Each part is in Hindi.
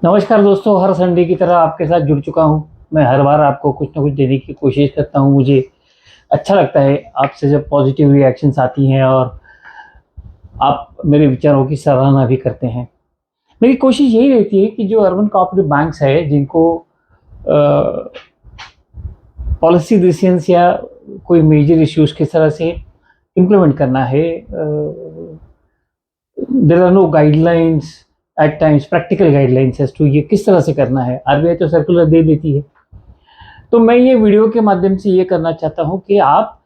नमस्कार दोस्तों, हर संडे की तरह आपके साथ जुड़ चुका हूँ। मैं हर बार आपको कुछ ना कुछ देने की कोशिश करता हूँ। मुझे अच्छा लगता है आपसे जब पॉजिटिव रिएक्शंस आती हैं और आप मेरे विचारों की सराहना भी करते हैं। मेरी कोशिश यही रहती है कि जो अर्बन कोऑपरेटिव बैंक्स है जिनको पॉलिसी डिसीजंस या कोई मेजर इश्यूज़ किस तरह से इम्प्लीमेंट करना है, there are no guidelines at times, practical guidelines as to ये किस तरह से करना है। आरबीआई तो सर्कुलर दे देती है। तो मैं ये वीडियो के माध्यम से ये करना चाहता हूँ कि आप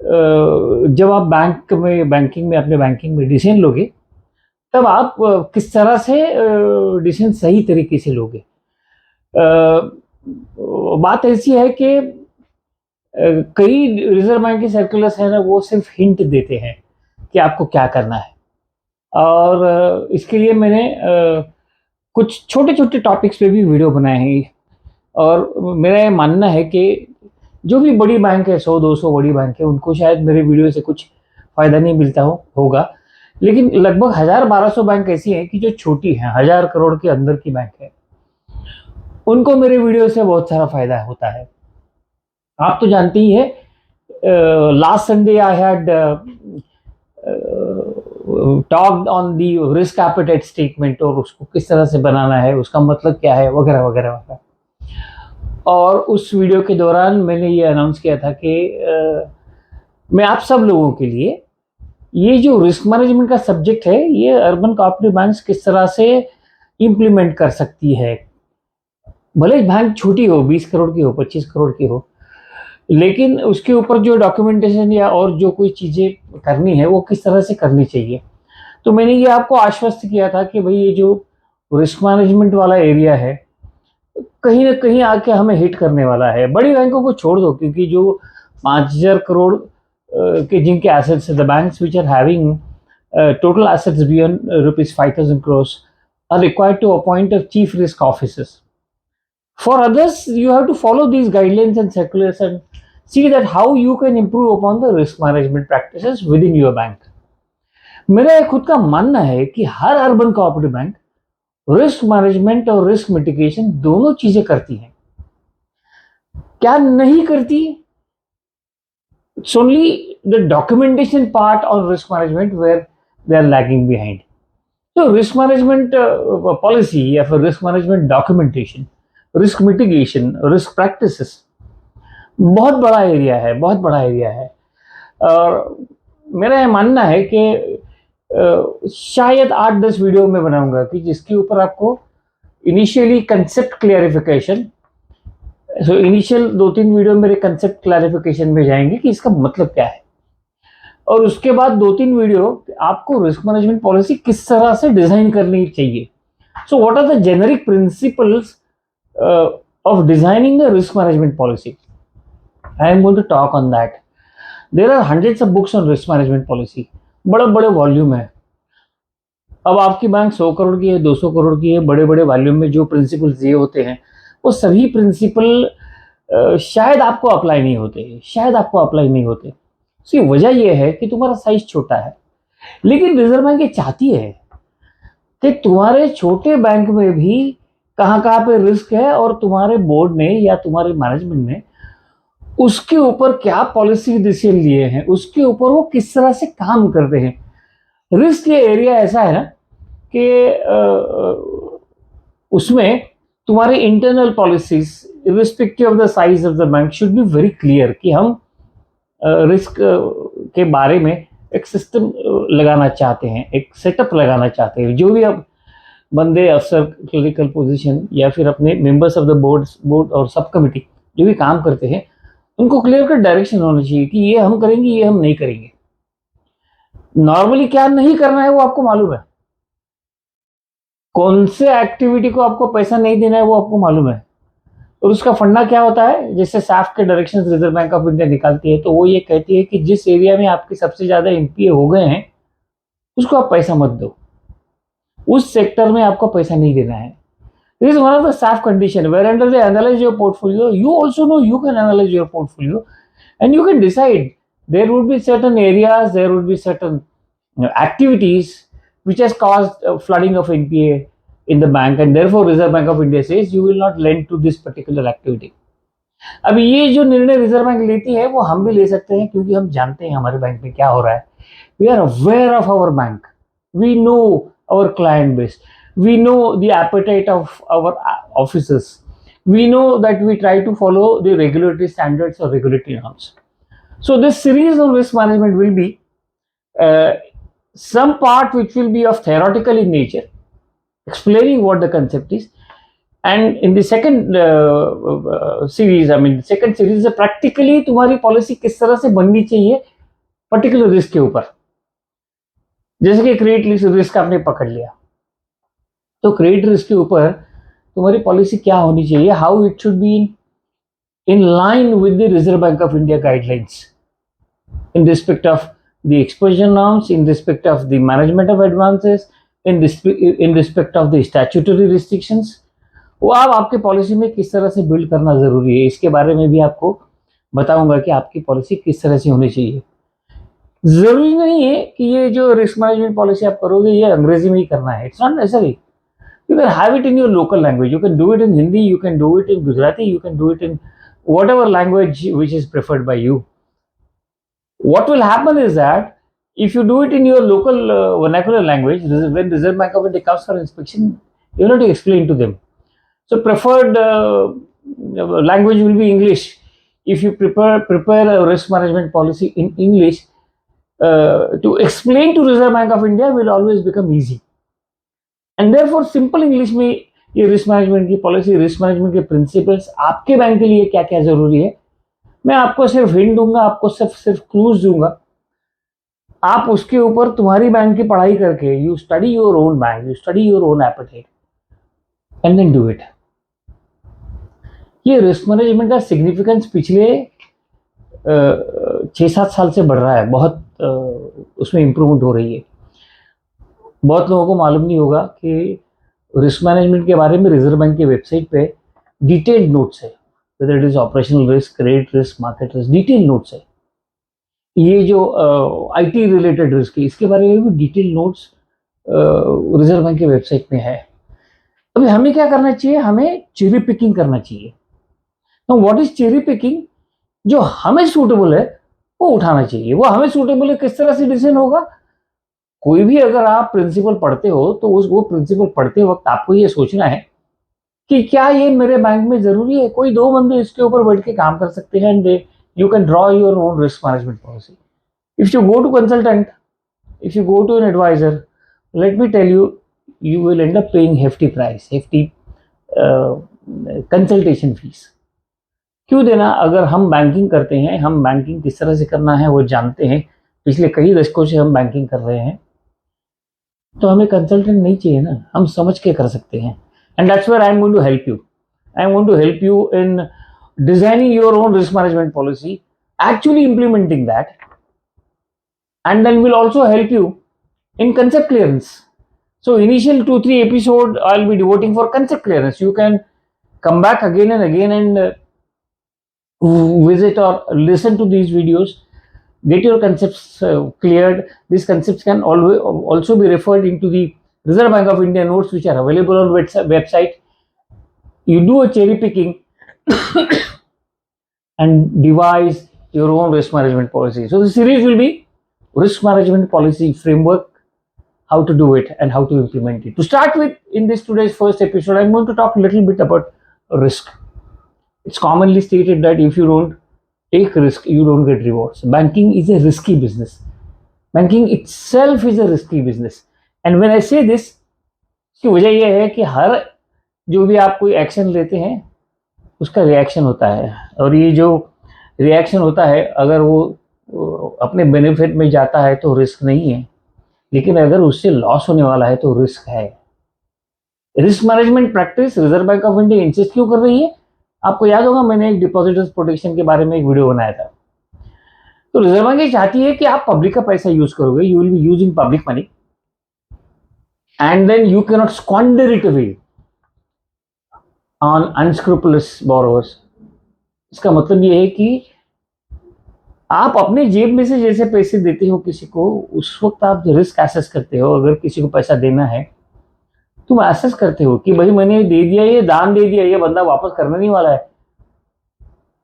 जब आप बैंकिंग में अपने बैंकिंग में डिसीजन लोगे, तब आप किस तरह से डिसीजन सही तरीके से लोगे। बात ऐसी है कि कई रिजर्व बैंक के सर्कुलर्स हैं ना, वो सिर्फ हिंट देते हैं कि आपको क्या करना है। और इसके लिए मैंने कुछ छोटे-छोटे टॉपिक्स पे भी वीडियो बनाए हैं। और मेरा ये मानना है कि जो भी बड़ी बैंक है, 100-200 बड़ी बैंक है, उनको शायद मेरे वीडियो से कुछ फ़ायदा नहीं मिलता होगा। लेकिन लगभग 1000-1200 बैंक ऐसी हैं कि जो छोटी हैं, 1000 करोड़ के अंदर की बैंक है। उनको मेरे वीडियो से बहुत सारा फ़ायदा होता है। आप तो जानते ही हैं, last Sunday I had talked on the risk appetite statement और उसको किस तरह से बनाना है, उसका मतलब क्या है, वगैरह, वगैरह, वगैरह। और उस वीडियो के दौरान मैंने ये अनाउंस किया था कि मैं आप सब लोगों के लिए ये जो रिस्क मैनेजमेंट का सब्जेक्ट है, ये अर्बन कोऑपरेटिव बैंक्स किस तरह से इम्प्लीमेंट कर सकती है। भले बैंक छोटी हो, 20 करोड़ की हो, 25 करोड़ की हो, लेकिन उसके ऊपर जो डॉक्यूमेंटेशन या और जो कोई चीज़ें करनी है, वो किस तरह से करनी चाहिए। तो मैंने ये आपको आश्वस्त किया था कि भई ये जो रिस्क मैनेजमेंट वाला एरिया है, कहीं न कहीं आके हमें हिट करने वाला है। बड़ी बैंकों को छोड़ दो, क्योंकि जो 5000 करोड़ के जिनके assets, the banks which are having total assets beyond rupees 5000 crores are required to appoint a chief risk officers. For others, you have to follow these guidelines and circulars and see that how you can improve upon the risk management practices within your bank. मेरा ये खुद का मानना है कि हर urban cooperative bank risk management और रिस्क मिटिगेशन दोनों चीजें करती हैं। क्या नहीं करती? It's only the documentation part on risk management where they are lagging behind. So risk management policy या फिर risk management documentation, risk mitigation, risk practices बहुत बड़ा एरिया है, बहुत बड़ा एरिया है। और मेरा ये मानना है कि शायद 8-10 वीडियो में बनाऊंगा कि जिसके ऊपर आपको initially concept clarification, so initial 2-3 video मेरे कंसेप्ट क्लैरिफिकेशन में जाएंगे कि इसका मतलब क्या है, और उसके बाद 2-3 वीडियो आपको रिस्क मैनेजमेंट पॉलिसी किस तरह से डिजाइन करनी चाहिए। So what are the generic principles of designing the risk management policy. I am going to talk on that. There are hundreds of books on risk management policy, बड़े बड़े वॉल्यूम है। अब आपकी बैंक 100 करोड़ की है, 200 करोड़ की है, बड़े बड़े वॉल्यूम में जो प्रिंसिपल्स दिए होते हैं, वो सभी प्रिंसिपल शायद आपको अप्लाई नहीं होते, शायद आपको अप्लाई नहीं होते। उसकी वजह यह है कि तुम्हारा साइज छोटा है। लेकिन रिजर्व बैंक ये चाहती है कि तुम्हारे छोटे बैंक में भी कहाँ कहाँ पे रिस्क है, और तुम्हारे बोर्ड ने या तुम्हारे मैनेजमेंट ने उसके ऊपर क्या पॉलिसी डिसीजन लिए हैं, उसके ऊपर वो किस तरह से काम करते हैं। रिस्क ये एरिया ऐसा है ना कि उसमें तुम्हारे internal policies irrespective of the size of the bank should be very clear कि हम रिस्क के बारे में एक सिस्टम लगाना चाहते हैं, एक सेटअप लगाना चाहते हैं। जो भी अब बंदे, अफसर, क्लरिकल पोजीशन या फिर अपने मेंबर्स ऑफ द बोर्ड और सब कमिटी जो भी काम करते हैं, उनको क्लियर कट डायरेक्शन होना चाहिए कि ये हम करेंगे, ये हम नहीं करेंगे। नॉर्मली क्या नहीं करना है वो आपको मालूम है, कौन से एक्टिविटी को आपको पैसा नहीं देना है वो आपको मालूम है, और उसका फंडा क्या होता है। जैसे साफ के directions reserve bank of India निकालती है, तो वो ये कहती है कि जिस एरिया में आपके सबसे ज्यादा एनपीए हो गए हैं उसको आप पैसा मत दो, उस सेक्टर में आपको पैसा नहीं देना है। This is one of the staff condition where under they analyze your portfolio, you also know you can analyze your portfolio and you can decide there would be certain areas, there would be certain activities which has caused flooding of NPA in the bank, and therefore Reserve Bank of India says you will not lend to this particular activity. अब ये जो निर्णय रिजर्व बैंक लेती है वो हम भी ले सकते हैं, क्योंकि हम जानते हैं हमारे बैंक में क्या हो रहा है. We are aware of our bank, we know our client base, we know the appetite of our officers, we know that we try to follow the regulatory standards or regulatory norms. So this series on risk management will be some part which will be of theoretical in nature, explaining what the concept is, and in the second series, I mean second series is practically तुम्हारी पॉलिसी किस तरह से बननी चाहिए पर्टिकुलर रिस्क के ऊपर. जैसे कि क्रेडिट रिस्क आपने पकड़ लिया, तो क्रेडिट रिस्क के ऊपर तुम्हारी पॉलिसी क्या होनी चाहिए, how it should be in line with the reserve bank of India guidelines in respect of the exposure norms, in respect of the management of advances, in respect of the statutory restrictions. वो आप आपके पॉलिसी में किस तरह से बिल्ड करना जरूरी है, इसके बारे में भी आपको बताऊंगा कि आपकी पॉलिसी किस तरह से होनी चाहिए. जरूरी नहीं है कि ये जो रिस्क मैनेजमेंट पॉलिसी आप करोगे ये अंग्रेजी में ही करना है. It's not necessary. You can have it in your local language. You can do it in Hindi, you can do it in Gujarati, you can do it in whatever language which is preferred by you. What will happen is that if you do it in your local vernacular language, when Reserve Bank of India comes for inspection, you have to explain to them. So preferred language will be English. If you prepare a risk management policy in English, to explain to Reserve Bank of India will always become easy. And therefore simple English में ये रिस्क मैनेजमेंट की पॉलिसी, रिस्क मैनेजमेंट के प्रिंसिपल्स, आपके बैंक के लिए क्या क्या जरूरी है, मैं आपको सिर्फ हिंट दूंगा, आपको सिर्फ क्लूज दूंगा. आप उसके ऊपर तुम्हारी बैंक की पढ़ाई करके, you study your own bank, you study your own appetite and then do it. ये रिस्क मैनेजमेंट का सिग्निफिकेंस पिछले 6-7 साल से बढ़ रहा है, बहुत उसमें इंप्रूवमेंट हो रही है. बहुत लोगों को मालूम नहीं होगा कि रिस्क मैनेजमेंट के बारे में रिजर्व बैंक की वेबसाइट पे डिटेल्ड नोट्स है, whether it is operational risk, credit risk, market risk, detail notes है. ये जो आईटी रिलेटेड रिस्क है इसके बारे में भी डिटेल नोट्स रिजर्व बैंक की वेबसाइट में है. अभी हमें क्या करना चाहिए, हमें चेरी पिकिंग करना चाहिए. तो व्हाट इज चेरी पिकिंग? जो हमें सूटेबल है वो उठाना चाहिए. वो हमें सूटेबल है किस तरह से डिसीजन होगा, कोई भी अगर आप प्रिंसिपल पढ़ते हो तो वो प्रिंसिपल पढ़ते वक्त आपको ये सोचना है कि क्या ये मेरे बैंक में जरूरी है. कोई 2 बंदे इसके ऊपर बैठ के काम कर सकते हैं, and you can draw your own risk management policy. If you go to consultant, if you go to an adviser, let me tell you, you will end up paying hefty price, hefty consultation fees. क्यों देना? अगर हम बैंकिंग करते हैं, हम बैंकिंग किस तरह से करना है वो जानते हैं, पिछले कई दशकों से हम बैंकिंग कर रहे हैं, तो हमें कंसल्टेंट नहीं चाहिए ना, हम समझ के कर सकते हैं. And that's where I am going to help you. I am going to help you in designing your own risk management policy, actually implementing that, and then will also help you in concept clearance. So initial 2-3 episode I'll be devoting for concept clearance. You can come back again and again and visit or listen to these videos, get your concepts cleared. These concepts can also be referred into the Reserve Bank of India notes which are available on website. You do a cherry picking and devise your own risk management policy. So the series will be risk management policy framework, how to do it and how to implement it. To start with, in this today's first episode, I'm going to talk a little bit about risk. It's commonly stated that if you don't take risk, you don't get rewards. Banking is a risky business. Banking itself is a risky business. And when I say this, इसकी वजह यह है कि हर जो भी आप कोई एक्शन लेते हैं उसका रिएक्शन होता है, और ये जो रिएक्शन होता है अगर वो अपने बेनिफिट में जाता है तो रिस्क नहीं है, लेकिन अगर उससे लॉस होने वाला है तो रिस्क है. Risk management practice reserve bank of India insist क्यों कर रही है? आपको याद होगा मैंने एक डिपॉजिटर्स प्रोटेक्शन के बारे में एक वीडियो बनाया था. तो रिजर्व बैंक ये चाहती है कि आप पब्लिक का पैसा यूज करोगे, you will be using public money and then you can not squander it away on unscrupulous borrowers. इसका मतलब ये है कि आप अपने जेब में से जैसे पैसे देते हो किसी को, उस वक्त आप रिस्क एसेस करते हो. अगर किसी को पैसा देना है तुम एसेस करते हो कि भाई मैंने दे दिया, ये दान दे दिया, ये बंदा वापस करने नहीं वाला है,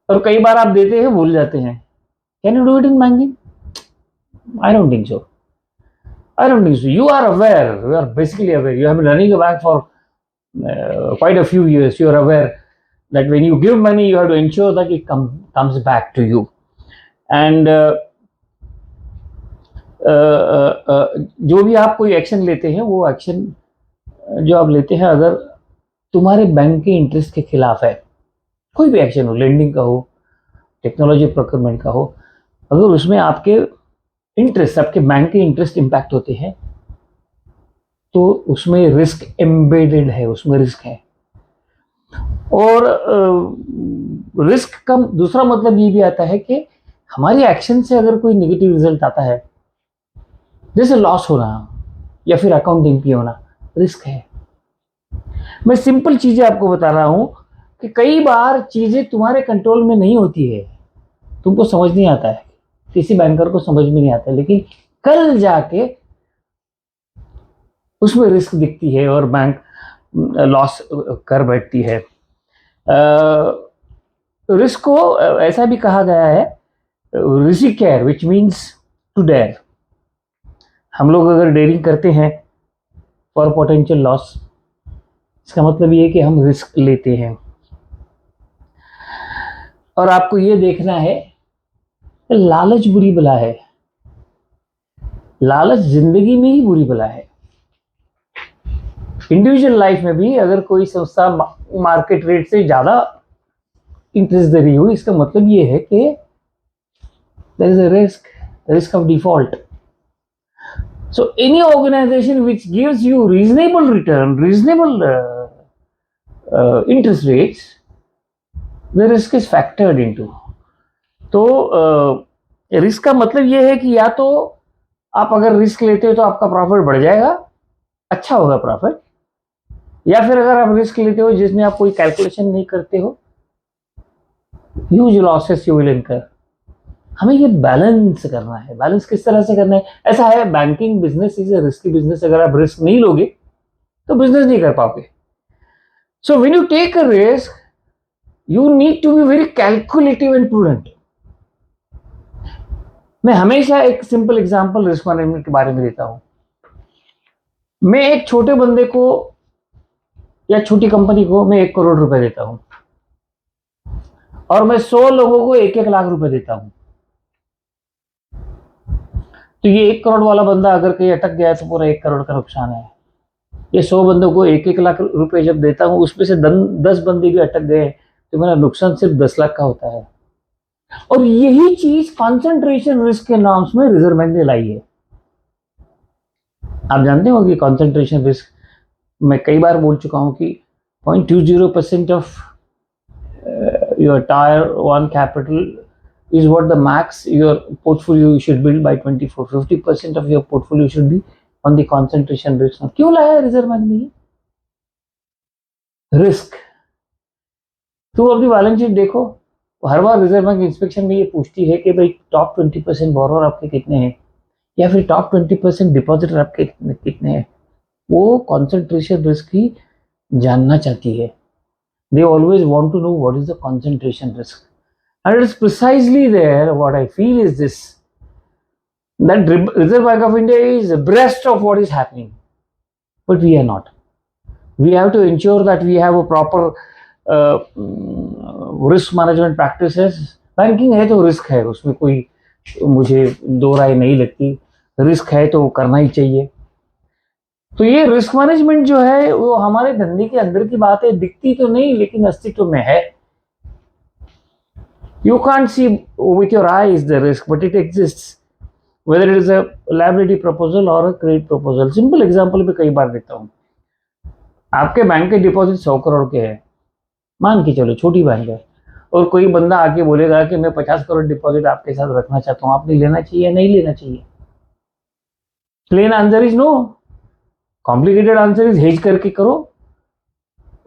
और कई बार आप देते हैं भूल जाते हैं। Can you do it in banking? I don't think so. I don't think so. You are aware. You are basically aware. You have been running a bank for quite a few years. You are aware that when you give money, you have to ensure that it comes back to you. And जो भी आप कोई एक्शन लेते हैं, वो एक्शन जो आप लेते हैं, अगर तुम्हारे बैंक के इंटरेस्ट के खिलाफ है, कोई भी एक्शन हो, लेंडिंग का हो, टेक्नोलॉजी प्रोक्योरमेंट का हो, अगर उसमें आपके इंटरेस्ट, आपके बैंक के इंटरेस्ट इंपैक्ट होते हैं, तो उसमें रिस्क एम्बेडेड है, उसमें रिस्क है। और रिस्क का दूसरा मतलब ये भी आता है कि हमारी एक्शन से अगर कोई नेगेटिव रिजल्ट आता है, जैसे लॉस होना या फिर अकाउंट एमपी होना, रिस्क है। मैं सिंपल चीजें आपको बता रहा हूं कि कई बार चीजें तुम्हारे कंट्रोल में नहीं होती है, तुमको समझ नहीं आता है, किसी बैंकर को समझ में नहीं आता, लेकिन कल जाके उसमें रिस्क दिखती है और बैंक लॉस कर बैठती है। रिस्क को ऐसा भी कहा गया है, risk care, which means to dare. हम लोग अगर डेयरिंग करते हैं फॉर पोटेंशियल लॉस, इसका मतलब ये है कि हम रिस्क लेते हैं। और आपको ये देखना है, लालच बुरी बला है, लालच जिंदगी में ही बुरी बला है। इंडिविजुअल लाइफ में भी अगर कोई संस्था मार्केट रेट से ज्यादा इंटरेस्ट दे रही हो, इसका मतलब ये है कि there is a risk of default. So any organisation which gives you reasonable return, reasonable interest rates, the risk is factored into. तो रिस्क का मतलब ये है कि या तो आप अगर रिस्क लेते हो तो आपका प्रॉफिट बढ़ जाएगा, अच्छा होगा प्रॉफिट, या फिर अगर आप रिस्क लेते हो जिसमें आप कोई कैलकुलेशन नहीं करते हो, ह्यूज लॉसेस यू विल इनकर। हमें ये बैलेंस करना है। बैलेंस किस तरह से करना है? ऐसा है, banking business is a risky business. अगर आप रिस्क नहीं लोगे तो बिजनेस नहीं कर पाओगे। So when you take a risk, you need to be very calculative and prudent. मैं हमेशा एक सिंपल एग्जांपल रिस्क मैनेजमेंट के बारे में देता हूं। मैं एक छोटे बंदे को या छोटी कंपनी को मैं 1 करोड़ रुपए देता हूं, और मैं 100 लोगों को 1-1 लाख रुपए देता हूं। तो ये 1 करोड़ वाला बंदा अगर कहीं अटक गया तो पूरा 1 करोड़ का नुकसान है। ये 100 बंदों को 1-1 लाख रुपए जब देता हूं, उसमें से 10 बंदे भी अटक गए तो मेरा नुकसान सिर्फ 10 लाख का होता है। और यही चीज कॉन्सेंट्रेशन रिस्क के नाम में रिजर्व बैंक ने लाई है। आप जानते हो कि कॉन्सेंट्रेशन रिस्क, मैं कई बार बोल चुका हूं कि 0.20% of your tyre 1 capital is what the max your portfolio should build by 24. 50% of your portfolio should be on the concentration risk. क्यों लाया रिजर्व बैंक ने? रिस्क। तुम अपनी बैलेंस शीट देखो, हर बार रिजर्व बैंक इंस्पेक्शन में ये पूछती है कि भाई टॉप 20% बोरोवर आपके कितने हैं, या फिर टॉप 20% डिपॉजिटर आपके कितने हैं। वो कॉन्सेंट्रेशन रिस्क ही जानना चाहती है। They always want to know what is the concentration risk. And it's precisely there what I feel is this, that Reserve Bank of India is abreast of what is happening, but we are not. We have to ensure that we have a proper risk management practices. Banking है तो risk है, उसमें कोई मुझे दो राय नहीं लगती। रिस्क है तो करना ही चाहिए। तो ये रिस्क मैनेजमेंट जो है वो हमारे धंधे के अंदर की बात है, दिखती तो नहीं लेकिन अस्तित्व में है। You can't see with your eyes the risk, but it exists, whether it is a liability proposal or a credit proposal. Simple example भी कई बार देता हूँ। आपके बैंक के डिपॉजिट 100 करोड़ के हैं, मान के चलो छोटी बैंक है, और कोई बंदा आके बोलेगा कि मैं 50 करोड़ डिपॉजिट आपके साथ रखना चाहता हूँ, आपने लेना चाहिए नहीं लेना चाहिए? Plain answer is no. Complicated answer is hedge करके करो,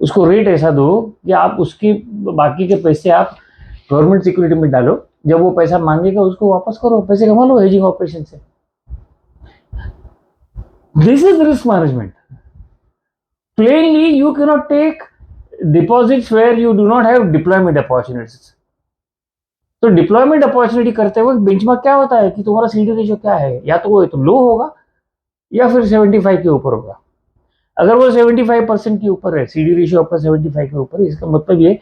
उसको रेट ऐसा दो कि आप उसकी बाकी के पैसे आप गवर्नमेंट सिक्योरिटी में डालो, जब वो पैसा मांगेगा उसको वापस करो, पैसे कमा लो हेजिंग ऑपरेशन से। This is risk management. plainly you cannot take deposits where you do not have deployment opportunities. तो डिप्लॉयमेंट अपॉर्चुनिटी करते वक्त बेंचमार्क क्या होता है कि तुम्हारा सीडी रेशियो क्या है, या तो वो लो होगा या फिर 75 के ऊपर होगा. अगर वो 75% के ऊपर है, सीडी रेशियो आपका 75 के ऊपर है, इसका मतलब ये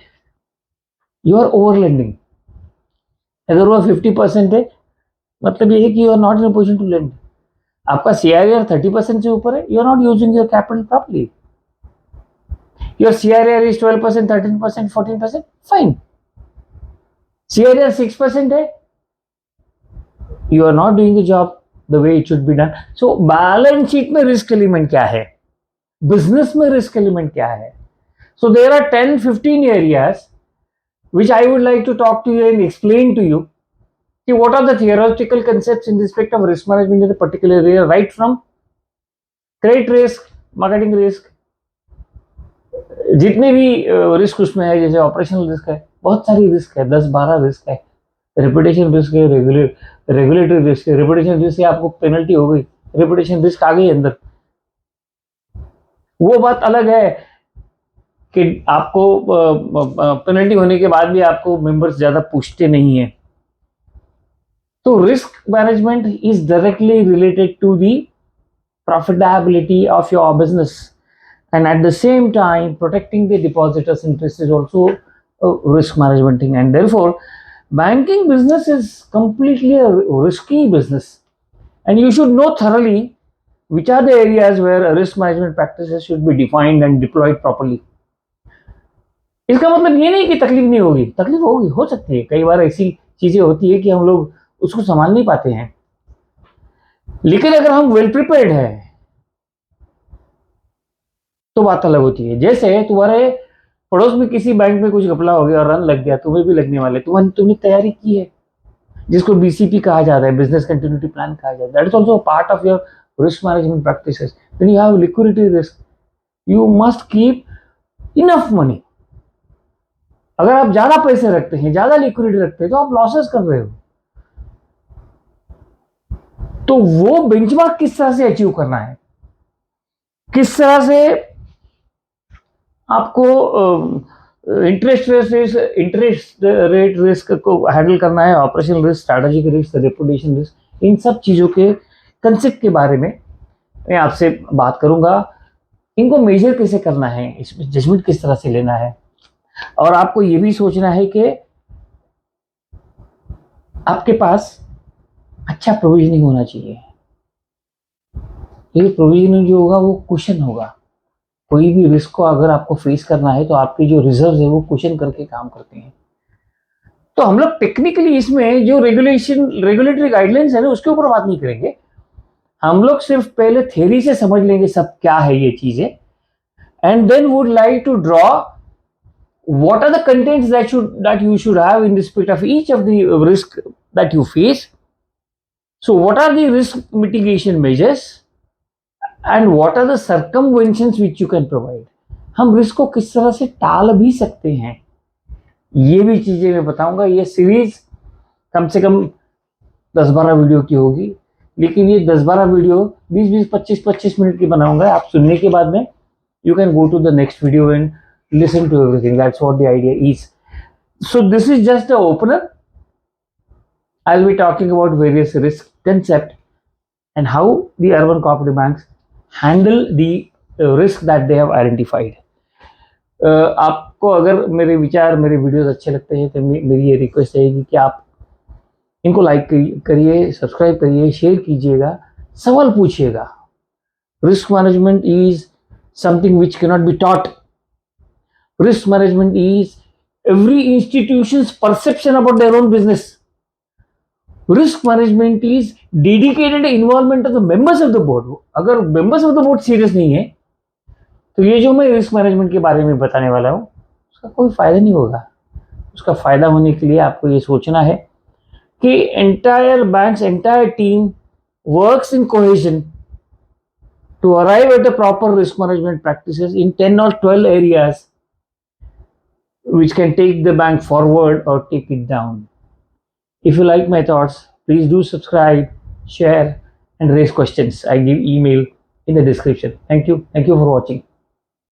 यू आर ओवर लेंडिंग. अगर वो 50% है, मतलब ये है कि you are not in a position to lend. आपका सीआरआर 30% से ऊपर है, you are not using your capital properly. Your CRR is 12%, 13%, 14%, fine. CRR 6% है, you are not doing the job the way it should be done. So balance sheet में रिस्क एलिमेंट क्या है, बिजनेस में रिस्क एलिमेंट क्या है. So there are 10-15 areas which I would like to talk to you and explain to you what are the theoretical concepts in respect of risk management in a particular area, right from credit risk, marketing risk, जितने भी रिस्क उसमें है, जैसे ऑपरेशनल रिस्क है, बहुत सारी रिस्क है, 10-12 रिस्क है. रेपुटेशन रिस्क है, रेगुलेटरी रिस्क है. रेपुटेशन रिस्क से आपको पेनल्टी हो गई, रेपुटेशन रिस्क आ गई अंदर, वो बात अलग है कि आपको पेनल्टी होने के बाद भी आपको मेंबर्स ज्यादा पूछते नहीं है. तो risk management is directly related to the profitability of your business, and at the same time protecting the depositors interest is also risk management thing. And therefore banking business is completely a risky business, and you should know thoroughly which are the areas where risk management practices should be defined and deployed properly. इसका मतलब ये नहीं कि तकलीफ नहीं होगी, तकलीफ होगी, हो सकती है. कई बार ऐसी चीजें होती है कि हम लोग उसको संभाल नहीं पाते हैं, लेकिन अगर हम वेल प्रिपेयर्ड है तो बात अलग होती है. जैसे तुम्हारे पड़ोस में किसी बैंक में कुछ घपला हो गया और रन लग गया, तुम्हें भी लगने वाले, तुमने तैयारी की है, जिसको बीसीपी कहा जाता है, बिजनेस कंटिन्यूटी प्लान कहा जाता है. That is also part of your risk management practices. Then you have liquidity risk. You must keep enough money. अगर आप ज्यादा पैसे रखते हैं, ज्यादा लिक्विडिटी रखते हैं, तो आप लॉसेस कर रहे हो. तो वो बेंचमार्क किस तरह से अचीव करना है, किस तरह से आपको इंटरेस्ट रेट रिस्क को हैंडल करना है, operational risk, strategic risk, reputation risk, इन सब चीजों के कंसेप्ट के बारे में मैं आपसे बात करूंगा. इनको मेजर कैसे करना है, इसमें जजमेंट किस तरह से लेना है, और आपको ये भी सोचना है कि आपके पास अच्छा प्रोविजनिंग होना चाहिए. ये प्रोविजनिंग जो होगा वो कुशन होगा. कोई भी रिस्क को अगर आपको फेस करना है तो आपके जो रिजर्व्स है वो कुशन करके काम करते हैं. तो हम लोग टेक्निकली इसमें जो रेगुलेटरी गाइडलाइंस है ना, उसके ऊपर बात नहीं करेंगे. हम लोग सिर्फ पहले थ्योरी से समझ लेंगे सब क्या है ये चीजें, and then would like to draw what are the contents that you should have in respect of each of the risk that you face. So what are the risk mitigation measures and what are the circumventions which you can provide. हम रिस्क को किस तरह से टाल भी सकते हैं, ये भी चीजें मैं बताऊंगा. ये सीरीज कम से कम 10-12 वीडियो की होगी, लेकिन ये 10-12 वीडियो 20-20, 25-25 मिनट की बनाऊंगा. आप सुनने के बाद में you can go to the next video and listen to everything. That's what the idea is. So this is just the opener. I'll be talking about various risk concept and how the urban cooperative banks handle the risk that they have identified. आपको अगर मेरे विचार, मेरे वीडियोस अच्छे लगते हैं तो मेरी ये रिक्वेस्ट है कि आप इनको लाइक करिए, सब्सक्राइब करिए, शेयर कीजिएगा, सवाल पूछिएगा. Risk management is something which cannot be taught. Risk management is every institution's perception about their own business. Risk management is dedicated involvement of the members of the board. अगर members of the board serious नहीं है तो ये जो मैं रिस्क मैनेजमेंट के बारे में बताने वाला हूँ उसका कोई फायदा नहीं होगा. उसका फायदा होने के लिए आपको ये सोचना है कि entire bank's entire team works in cohesion to arrive at the proper risk management practices in 10 or 12 areas which can take the bank forward or take it down. If you like my thoughts, please do subscribe, share, and raise questions. I give email in the description. Thank you for watching.